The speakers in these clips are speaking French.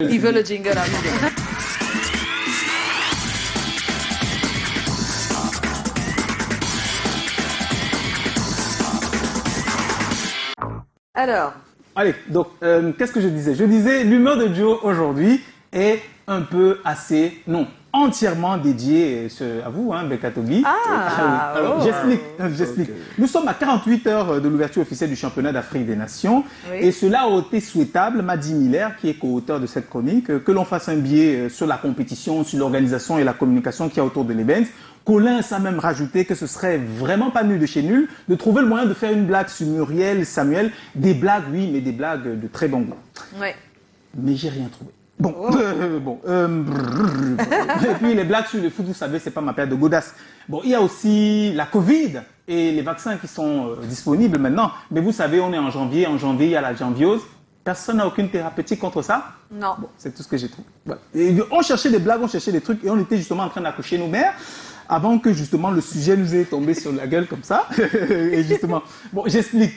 Il veut le jingle à Alors. Allez, donc, qu'est-ce que je disais? Je disais, l'humeur de Joe aujourd'hui est un peu assez, non, entièrement dédiée à vous, hein, Belka Tobi. Ah, alors, oh. j'explique. Okay. Nous sommes à 48 heures de l'ouverture officielle du championnat d'Afrique des Nations. Oui. Et cela a été souhaitable, Madi Miller, qui est co-auteur de cette chronique, que l'on fasse un billet sur la compétition, sur l'organisation et la communication qu'il y a autour de l'event. Colin s'est même rajouté que ce serait vraiment pas nul de chez nul de trouver le moyen de faire une blague sur Muriel, Samuel. Des blagues, oui, mais des blagues de très bon goût. Ouais. Mais j'ai rien trouvé. Bon, et puis les blagues sur le foot, vous savez, c'est pas ma période de godasse. Bon, il y a aussi la Covid et les vaccins qui sont disponibles maintenant. Mais vous savez, on est en janvier, il y a la janviose. Personne n'a aucune thérapeutique contre ça? Non. Bon, c'est tout ce que j'ai trouvé. Voilà. Et on cherchait des blagues, on cherchait des trucs et on était justement en train d'accoucher nos mères avant que justement le sujet nous ait tombé sur la gueule comme ça. Et justement, bon, j'explique.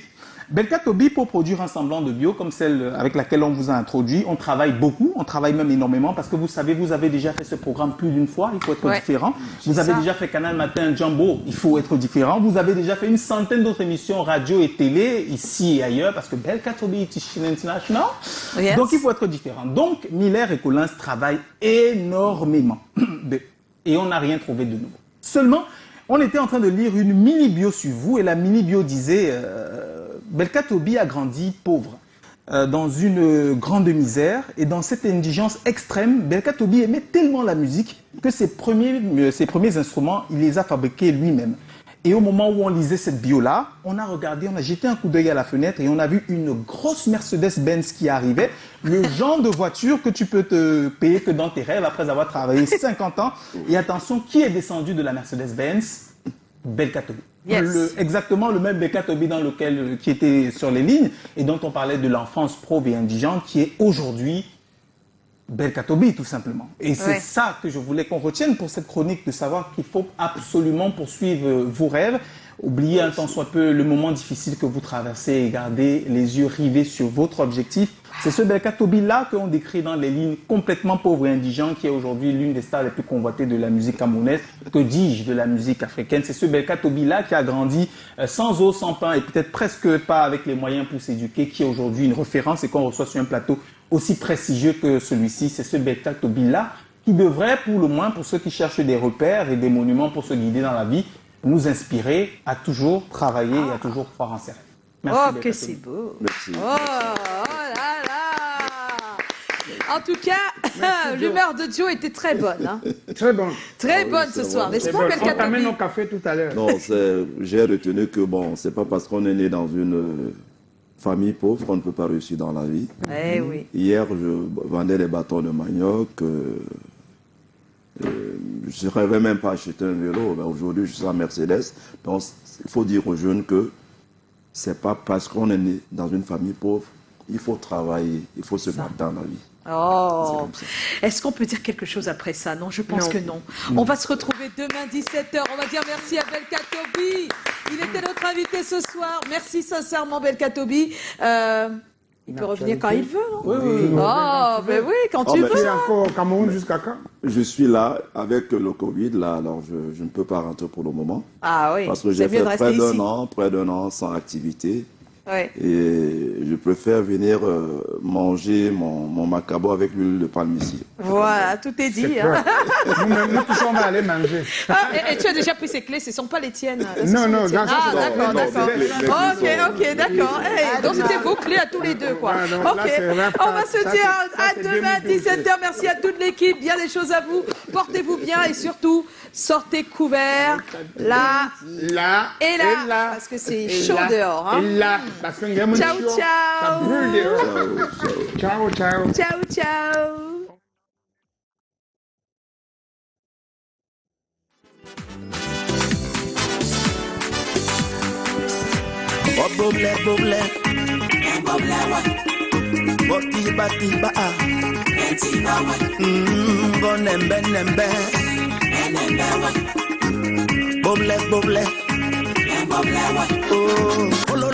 Belka Tobi, pour produire un semblant de bio comme celle avec laquelle on vous a introduit, on travaille beaucoup, on travaille même énormément parce que vous savez, vous avez déjà fait ce programme plus d'une fois, il faut être différent. Vous avez déjà fait Canal Matin, Jumbo, il faut être différent. Vous avez déjà fait une centaine d'autres émissions radio et télé, ici et ailleurs, parce que Belka Tobi est international. Yes. Donc il faut être différent. Donc Miller et Collins travaillent énormément. Et on n'a rien trouvé de nouveau. Seulement, on était en train de lire une mini-bio sur vous et la mini-bio disait Belka Tobi a grandi pauvre, dans une grande misère et dans cette indigence extrême. Belka Tobi aimait tellement la musique que ses premiers instruments, il les a fabriqués lui-même. Et au moment où on lisait cette bio-là, on a regardé, on a jeté un coup d'œil à la fenêtre et on a vu une grosse Mercedes-Benz qui arrivait. Le genre de voiture que tu peux te payer que dans tes rêves après avoir travaillé 50 ans. Et attention, qui est descendu de la Mercedes-Benz? Belka Tobi. Yes. Exactement le même Belka Tobi qui était sur les lignes et dont on parlait de l'enfance pauvre et indigente qui est aujourd'hui Belka Tobi, tout simplement. Et c'est ça que je voulais qu'on retienne pour cette chronique, de savoir qu'il faut absolument poursuivre vos rêves, oublier un tant soit peu le moment difficile que vous traversez et garder les yeux rivés sur votre objectif. C'est ce Belka Tobi-là qu'on décrit dans les lignes complètement pauvres et indigents, qui est aujourd'hui l'une des stars les plus convoitées de la musique camerounaise, que dis-je, de la musique africaine. C'est ce Belka Tobi-là qui a grandi sans eau, sans pain et peut-être presque pas avec les moyens pour s'éduquer, qui est aujourd'hui une référence et qu'on reçoit sur un plateau aussi prestigieux que celui-ci. C'est ce Belka Tobi-là qui devrait, pour le moins, pour ceux qui cherchent des repères et des monuments pour se guider dans la vie, nous inspirer à toujours travailler et à toujours croire en ses rêves. Merci. Oh, que c'est beau. Merci. Oh là là. En tout cas, l'humeur de Joe était très bonne. Hein. Très bonne. Très bonne ce soir, n'est-ce pas, Belka Tobi? On t'amène au café tout à l'heure. Non, j'ai retenu que bon, c'est pas parce qu'on est né dans une famille pauvre qu'on ne peut pas réussir dans la vie. Eh oui. Hier, je vendais des bâtons de manioc. Je ne rêvais même pas acheter un vélo. Mais aujourd'hui, je suis en Mercedes. Donc, il faut dire aux jeunes que c'est pas parce qu'on est né dans une famille pauvre, il faut travailler, il faut se battre dans la vie. Oh, est-ce qu'on peut dire quelque chose après ça? Non, je pense que non. On va se retrouver demain 17h. On va dire merci à Belka Tobi. Il était notre invité ce soir. Merci sincèrement, Belka Tobi. Il peut revenir quand il veut, non? Oui. Oh, ben oui, quand tu veux. Tu es encore au Cameroun jusqu'à quand? Je suis là avec le Covid, là, alors je ne peux pas rentrer pour le moment. Ah oui. Parce que j'ai fait près d'un an sans activité. Ouais. Et je préfère venir manger mon macabo avec l'huile de palme ici. Voilà, tout est dit. Hein. Nous tous, on va aller manger. Ah, et tu as déjà pris ces clés, ce ne sont pas les tiennes. Non, d'accord. Ok, d'accord. Hey, donc c'était vos clés à tous les deux, quoi. Non, ok, on va se dire à demain 17h. Merci à toute l'équipe. Bien des choses à vous. Portez-vous bien et surtout, sortez couverts là et là. Parce que c'est chaud dehors. Hein. Et là. Parce que ciao, ça brûle dehors. Ciao. Boble. Bati ba. Bonembe. Boble. Oh, lo,